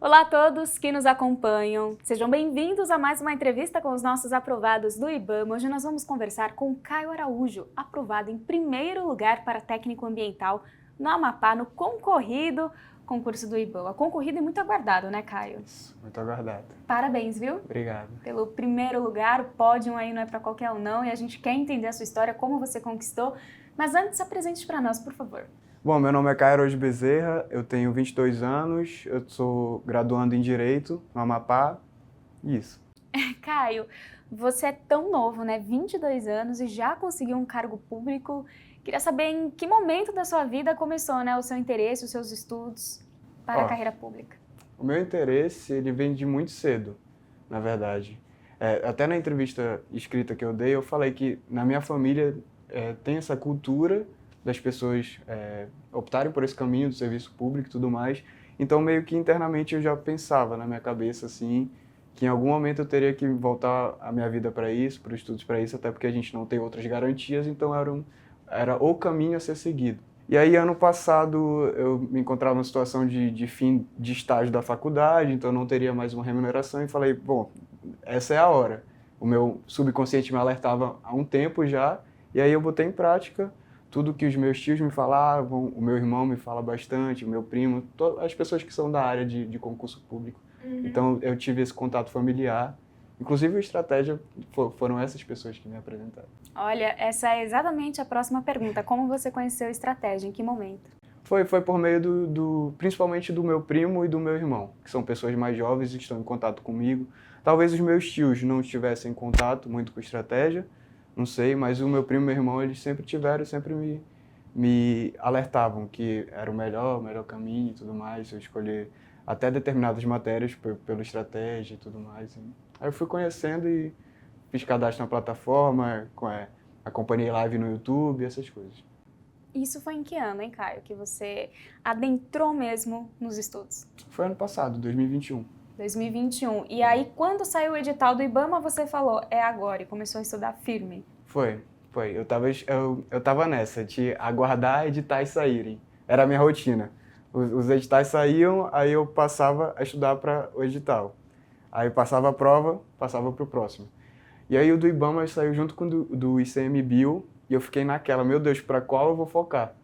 Olá a todos que nos acompanham. Sejam bem-vindos a mais uma entrevista com os nossos aprovados do IBAMA. Hoje nós vamos conversar com Caio Araújo, aprovado em primeiro lugar para técnico ambiental no Amapá, no concorrido concurso do IBAMA. Concorrido e muito aguardado, né, Caio? Isso, muito aguardado. Parabéns, viu? Obrigado. Pelo primeiro lugar, o pódio aí não é para qualquer um não, e a gente quer entender a sua história, como você conquistou. Mas antes, se apresente para nós, por favor. Bom, meu nome é Caio Araújo Bezerra, eu tenho 22 anos, eu sou graduando em Direito no Amapá, isso. Caio, você é tão novo, né? 22 anos e já conseguiu um cargo público. Queria saber em que momento da sua vida começou, né, o seu interesse, os seus estudos para a carreira pública. O meu interesse, ele vem de muito cedo, na verdade. Até na entrevista escrita que eu dei, eu falei que na minha família tem essa cultura das pessoas optarem por esse caminho do serviço público e tudo mais. Então, meio que internamente eu já pensava na minha cabeça, assim, que em algum momento eu teria que voltar a minha vida para isso, para os estudos para isso, até porque a gente não tem outras garantias, então era o caminho a ser seguido. E aí, ano passado, eu me encontrava numa situação de fim de estágio da faculdade, então eu não teria mais uma remuneração, e falei, bom, essa é a hora. O meu subconsciente me alertava há um tempo já, e aí eu botei em prática tudo que os meus tios me falavam, o meu irmão me fala bastante, o meu primo, todas as pessoas que são da área de concurso público. Uhum. Então, eu tive esse contato familiar. Inclusive, a estratégia foram essas pessoas que me apresentaram. Olha, essa é exatamente a próxima pergunta. Como você conheceu a estratégia? Em que momento? Foi por meio principalmente do meu primo e do meu irmão, que são pessoas mais jovens e estão em contato comigo. Talvez os meus tios não estivessem em contato muito com estratégia, não sei, mas o meu primo e meu irmão, eles sempre tiveram, sempre me alertavam que era o melhor caminho e tudo mais, eu escolher até determinadas matérias pela estratégia e tudo mais. Aí eu fui conhecendo e fiz cadastro na plataforma, acompanhei live no YouTube, essas coisas. Isso foi em que ano, hein, Caio, que você adentrou mesmo nos estudos? Foi ano passado, 2021. 2021. E aí, quando saiu o edital do IBAMA, você falou, é agora, e começou a estudar firme? Foi. Eu tava nessa, de aguardar editais saírem. Era a minha rotina. Os editais saíam, aí eu passava a estudar para o edital. Aí passava a prova, passava para o próximo. E aí o do IBAMA saiu junto com o do ICMBio, e eu fiquei naquela, meu Deus, para qual eu vou focar?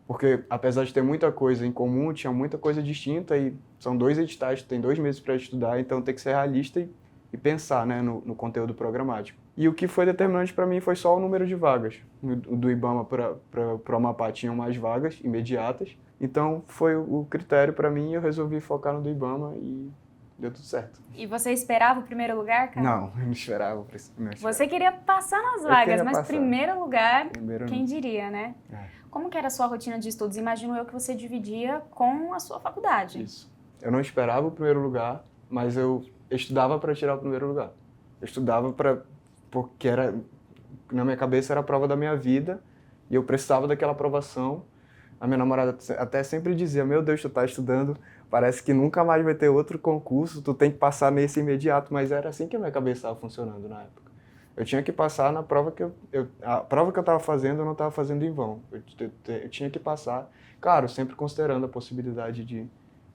Porque apesar de ter muita coisa em comum, tinha muita coisa distinta, e são 2 editais, tem 2 meses para estudar, então tem que ser realista e pensar, né, no conteúdo programático. E o que foi determinante para mim foi só o número de vagas. Do IBAMA para o Amapá tinham mais vagas imediatas, então foi o critério para mim, e eu resolvi focar no do IBAMA e deu tudo certo. E você esperava o primeiro lugar, cara? Não, eu não esperava. Você queria passar nas vagas, mas primeiro lugar, quem não. diria, né? É. Como que era a sua rotina de estudos? Imagino eu que você dividia com a sua faculdade. Isso. Eu não esperava o primeiro lugar, mas eu estudava para tirar o primeiro lugar. Eu estudava porque na minha cabeça era a prova da minha vida e eu precisava daquela aprovação. A minha namorada até sempre dizia, meu Deus, tu tá estudando, parece que nunca mais vai ter outro concurso, tu tem que passar nesse imediato, mas era assim que a minha cabeça estava funcionando na época. Eu tinha que passar na prova a prova que eu estava fazendo, eu não estava fazendo em vão. Eu tinha que passar, claro, sempre considerando a possibilidade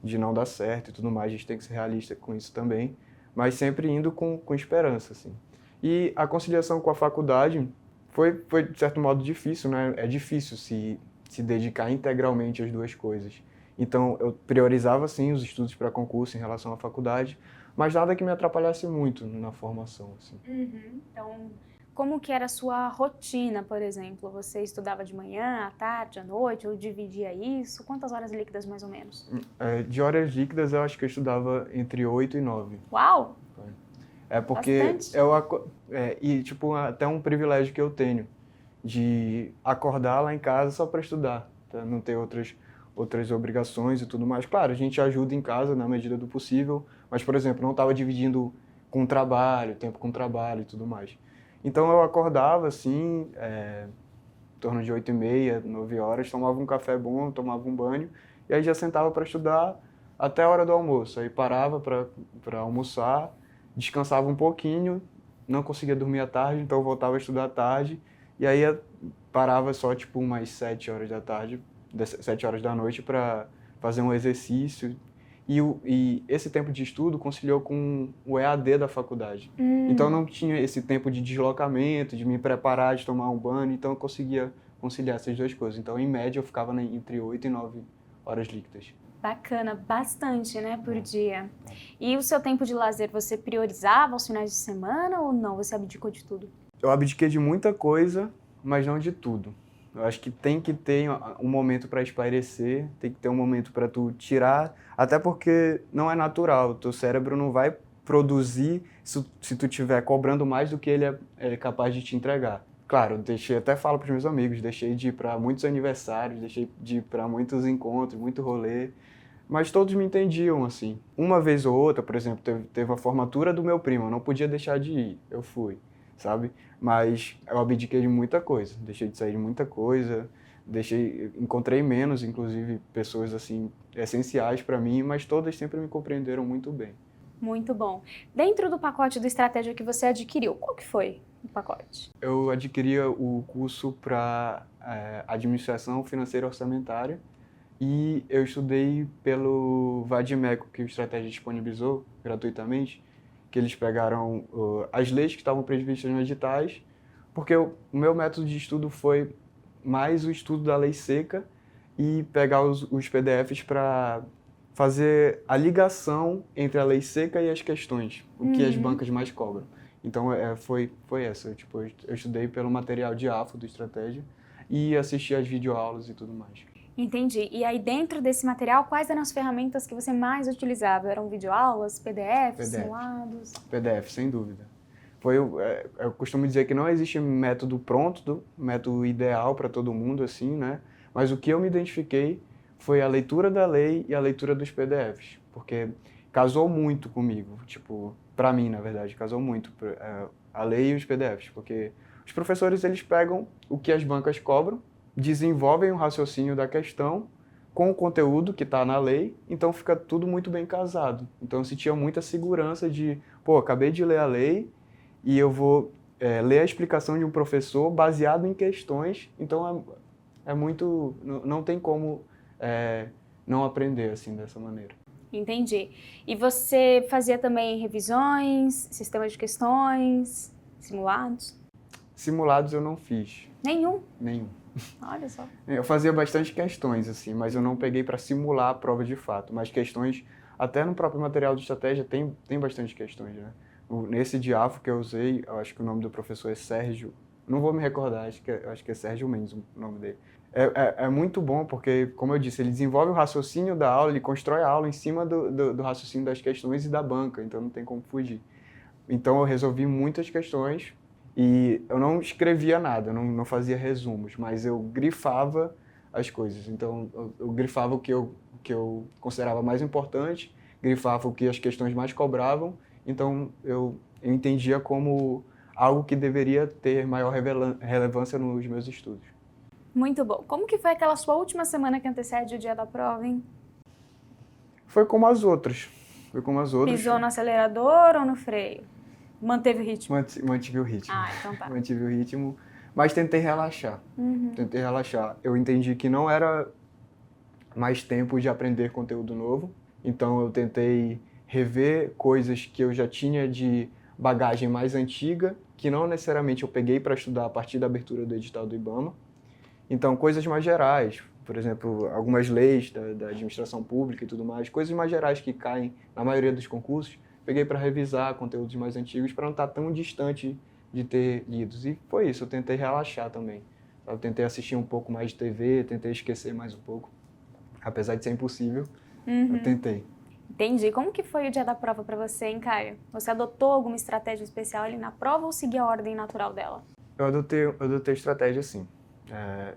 de não dar certo e tudo mais, a gente tem que ser realista com isso também, mas sempre indo com esperança, assim. E a conciliação com a faculdade foi de certo modo difícil, né? É difícil se dedicar integralmente às duas coisas. Então, eu priorizava, sim, os estudos para concurso em relação à faculdade, mas nada que me atrapalhasse muito na formação, assim. Uhum. Então, como que era a sua rotina, por exemplo? Você estudava de manhã, à tarde, à noite, ou dividia isso? Quantas horas líquidas, mais ou menos? De horas líquidas, eu acho que eu estudava entre 8 e 9. Uau! É porque até um privilégio que eu tenho de acordar lá em casa só para estudar, tá? Não ter outras obrigações e tudo mais. Claro, a gente ajuda em casa na medida do possível, mas, por exemplo, não estava dividindo com trabalho, tempo com trabalho e tudo mais. Então eu acordava assim, em torno de 8h30, 9 horas, tomava um café bom, tomava um banho, e aí já sentava para estudar até a hora do almoço. Aí parava para almoçar, descansava um pouquinho, não conseguia dormir à tarde, então eu voltava a estudar à tarde, e aí parava só tipo umas 7 horas da tarde, 7 horas da noite para fazer um exercício. e esse tempo de estudo conciliou com o EAD da faculdade. Então eu não tinha esse tempo de deslocamento, de me preparar, de tomar um banho, então eu conseguia conciliar essas duas coisas. Então, em média, eu ficava entre 8 e 9 horas líquidas. Bacana, bastante, né, por dia. E o seu tempo de lazer, você priorizava os finais de semana ou não? Você abdicou de tudo? Eu abdiquei de muita coisa, mas não de tudo. Eu acho que tem que ter um momento para espairecer, tem que ter um momento para tu tirar, até porque não é natural, o teu cérebro não vai produzir se tu estiver cobrando mais do que ele é capaz de te entregar. Claro, até falo para os meus amigos, deixei de ir para muitos aniversários, deixei de ir para muitos encontros, muito rolê, mas todos me entendiam, assim. Uma vez ou outra, por exemplo, teve a formatura do meu primo, eu não podia deixar de ir, eu fui, sabe? Mas eu abdiquei de muita coisa, deixei de sair de muita coisa, encontrei menos, inclusive, pessoas, assim, essenciais para mim, mas todas sempre me compreenderam muito bem. Muito bom. Dentro do pacote do Estratégia que você adquiriu, qual que foi o pacote? Eu adquiria o curso para Administração Financeira Orçamentária e eu estudei pelo Vadimeco, que o Estratégia disponibilizou gratuitamente, que eles pegaram as leis que estavam previstas nos editais, porque o meu método de estudo foi mais o estudo da lei seca e pegar os PDFs para fazer a ligação entre a lei seca e as questões, o que as bancas mais cobram. Então, foi essa. Eu estudei pelo material de AFO do Estratégia e assisti às videoaulas e tudo mais. Entendi. E aí, dentro desse material, quais eram as ferramentas que você mais utilizava? Eram videoaulas, PDFs, simulados? PDF, sem dúvida. Eu costumo dizer que não existe método pronto, método ideal para todo mundo, assim, né? Mas o que eu me identifiquei foi a leitura da lei e a leitura dos PDFs, porque casou muito comigo, tipo, para mim, na verdade, casou muito a lei e os PDFs, porque os professores, eles pegam o que as bancas cobram, desenvolvem o raciocínio da questão com o conteúdo que está na lei, então fica tudo muito bem casado. Então eu sentia muita segurança de, pô, acabei de ler a lei e eu vou ler a explicação de um professor baseado em questões, então muito, não tem como não aprender assim dessa maneira. Entendi. E você fazia também revisões, sistema de questões, simulados? Simulados eu não fiz. Nenhum? Nenhum. Olha só. Eu fazia bastante questões, assim, mas eu não peguei para simular a prova de fato. Mas questões, até no próprio material de estratégia tem bastante questões, né? Nesse diafo que eu usei, eu acho que o nome do professor é Sérgio, não vou me recordar, acho que é Sérgio Mendes o nome dele. É muito bom porque, como eu disse, ele desenvolve o raciocínio da aula, ele constrói a aula em cima do raciocínio das questões e da banca, então não tem como fugir. Então eu resolvi muitas questões e eu não escrevia nada, não fazia resumos, mas eu grifava as coisas. Então eu grifava o que eu considerava mais importante, grifava o que as questões mais cobravam, então eu entendia como algo que deveria ter maior relevância nos meus estudos. Muito bom. Como que foi aquela sua última semana que antecede o dia da prova, hein? Foi como as outras. Pisou no acelerador ou no freio? Manteve o ritmo? Mantive o ritmo. Ah, então tá. Mantive o ritmo, mas tentei relaxar. Tentei relaxar. Eu entendi que não era mais tempo de aprender conteúdo novo, então eu tentei rever coisas que eu já tinha de bagagem mais antiga, que não necessariamente eu peguei para estudar a partir da abertura do edital do IBAMA. Então, coisas mais gerais, por exemplo, algumas leis da administração pública e tudo mais, coisas mais gerais que caem na maioria dos concursos, peguei para revisar conteúdos mais antigos para não estar tão distante de ter lidos. E foi isso, eu tentei relaxar também. Eu tentei assistir um pouco mais de TV, tentei esquecer mais um pouco. Apesar de ser impossível, eu tentei. Entendi. Como que foi o dia da prova para você, hein, Caio? Você adotou alguma estratégia especial ali na prova ou seguia a ordem natural dela? Eu adotei estratégia, sim.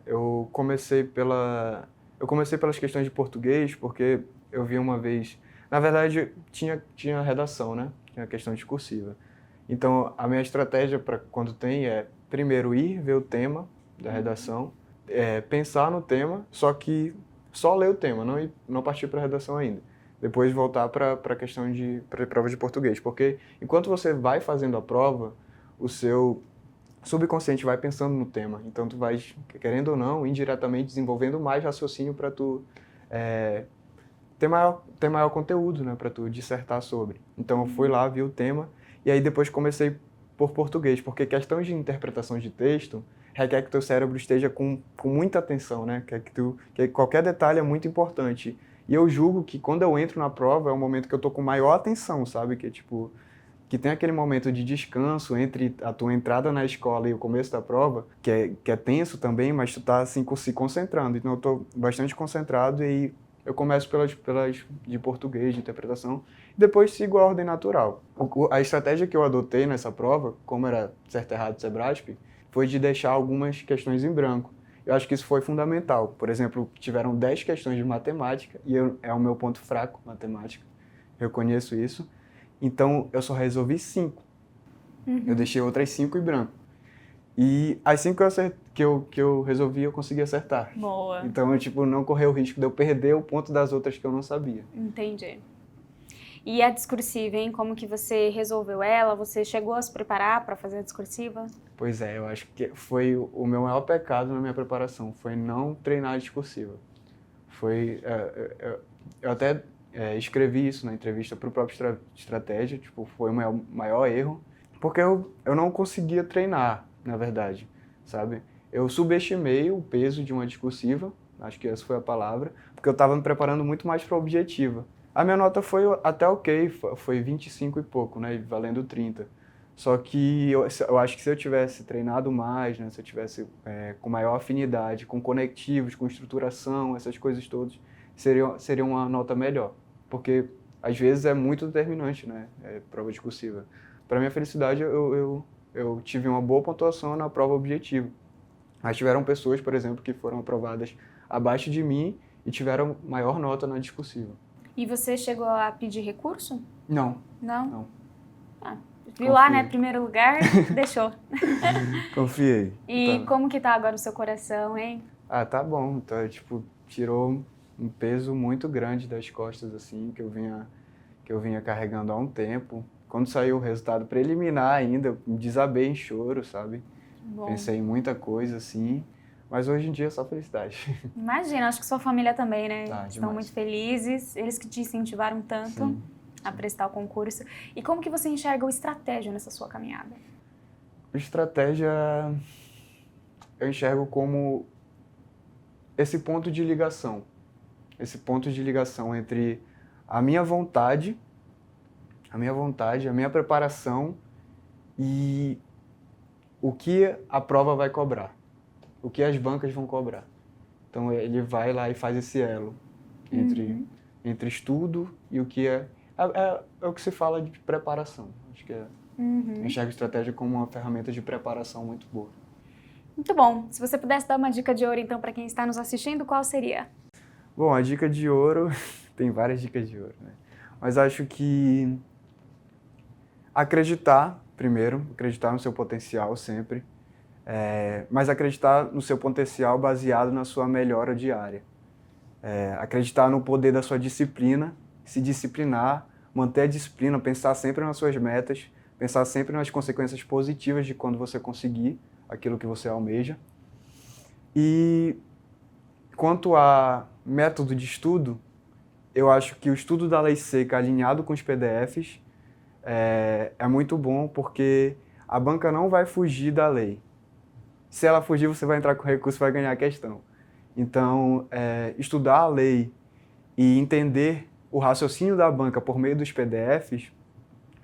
Eu comecei pelas questões de português, porque eu vi uma vez... Na verdade, tinha redação, né? Tinha a questão discursiva. Então, a minha estratégia para quando tem primeiro ir ver o tema da redação, pensar no tema, só que só ler o tema, não partir para a redação ainda. Depois voltar para a questão de prova de português, porque enquanto você vai fazendo a prova, o seu subconsciente vai pensando no tema, então tu vai, querendo ou não, indiretamente desenvolvendo mais raciocínio para tu ter maior conteúdo, né, para tu dissertar sobre. Então eu fui lá, vi o tema, e aí depois comecei por português, porque questão de interpretação de texto requer que teu cérebro esteja com muita atenção, né, que qualquer detalhe é muito importante. E eu julgo que quando eu entro na prova é o momento que eu tô com maior atenção, sabe, que tipo, que tem aquele momento de descanso entre a tua entrada na escola e o começo da prova, que é tenso também, mas tu tá assim se concentrando. Então eu tô bastante concentrado e eu começo pelas de português, de interpretação, e depois sigo a ordem natural. A estratégia que eu adotei nessa prova, como era certo, errado, Sebrasp, foi de deixar algumas questões em branco. Eu acho que isso foi fundamental. Por exemplo, tiveram 10 questões de matemática, e é o meu ponto fraco, matemática. Eu conheço isso. Então, eu só resolvi 5. Eu deixei outras 5 em branco. E as 5 que eu resolvi, eu consegui acertar. Boa. Então, eu tipo, não corri o risco de eu perder o ponto das outras que eu não sabia. Entendi. E a discursiva, hein? Como que você resolveu ela? Você chegou a se preparar para fazer a discursiva? Pois é, eu acho que foi o meu maior pecado na minha preparação, foi não treinar a discursiva. Eu até escrevi isso na entrevista para o próprio Estratégia, tipo, foi o meu maior erro, porque eu não conseguia treinar, na verdade, sabe? Eu subestimei o peso de uma discursiva, acho que essa foi a palavra, porque eu estava me preparando muito mais para a objetiva. A minha nota foi até ok, foi 25 e pouco, né, valendo 30. Só que eu acho que se eu tivesse treinado mais, né, se eu tivesse com maior afinidade, com conectivos, com estruturação, essas coisas todas, seria uma nota melhor. Porque às vezes é muito determinante, né, prova discursiva. Para minha felicidade, eu tive uma boa pontuação na prova objetiva. Mas tiveram pessoas, por exemplo, que foram aprovadas abaixo de mim e tiveram maior nota na discursiva. E você chegou a pedir recurso? Não. Não? Não. Ah, viu lá, né? Primeiro lugar, deixou. Confiei. E como que tá agora o seu coração, hein? Ah, tá bom. Tá, tipo, tirou um peso muito grande das costas, assim, que eu vinha carregando há um tempo. Quando saiu o resultado preliminar ainda, eu me desabei em choro, sabe? Bom. Pensei em muita coisa, assim. Mas hoje em dia é só felicidade. Imagina, acho que sua família também, né? Tá, Estão demais. muito felizes, eles que te incentivaram tanto Sim. a prestar o concurso. E como que você enxerga o Estratégia nessa sua caminhada? O Estratégia eu enxergo como esse ponto de ligação. Esse ponto de ligação entre a minha vontade, a minha preparação e o que a prova vai cobrar, o que as bancas vão cobrar. Então ele vai lá e faz esse elo entre estudo e o que é o que se fala de preparação. Acho que eu enxergo a estratégia como uma ferramenta de preparação muito boa. Muito bom. Se você pudesse dar uma dica de ouro, então, para quem está nos assistindo, qual seria? Bom, a dica de ouro, tem várias dicas de ouro, né? Mas acho que acreditar, primeiro, acreditar no seu potencial sempre, mas acreditar no seu potencial baseado na sua melhora diária. Acreditar no poder da sua disciplina, se disciplinar, manter a disciplina, pensar sempre nas suas metas, pensar sempre nas consequências positivas de quando você conseguir aquilo que você almeja. E quanto a método de estudo, eu acho que o estudo da lei seca alinhado com os PDFs é muito bom, porque a banca não vai fugir da lei. Se ela fugir, você vai entrar com recurso e vai ganhar a questão. Então, estudar a lei e entender o raciocínio da banca por meio dos PDFs,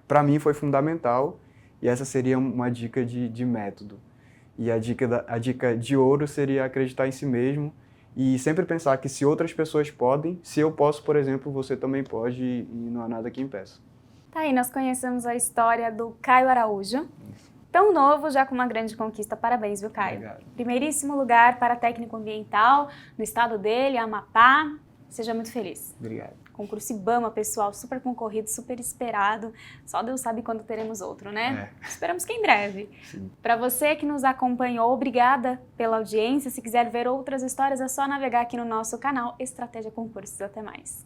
para mim foi fundamental, e essa seria uma dica de método. E a dica de ouro seria acreditar em si mesmo e sempre pensar que se outras pessoas podem, se eu posso, por exemplo, você também pode, e não há nada que impeça. Tá aí, nós conhecemos a história do Caio Araújo. Tão novo, já com uma grande conquista. Parabéns, viu, Caio? Obrigado. Primeiríssimo lugar para técnico ambiental no estado dele, Amapá. Seja muito feliz. Obrigado. Concurso IBAMA, pessoal, super concorrido, super esperado. Só Deus sabe quando teremos outro, né? Esperamos que em breve. Para você que nos acompanhou, obrigada pela audiência. Se quiser ver outras histórias, é só navegar aqui no nosso canal Estratégia Concursos. Até mais.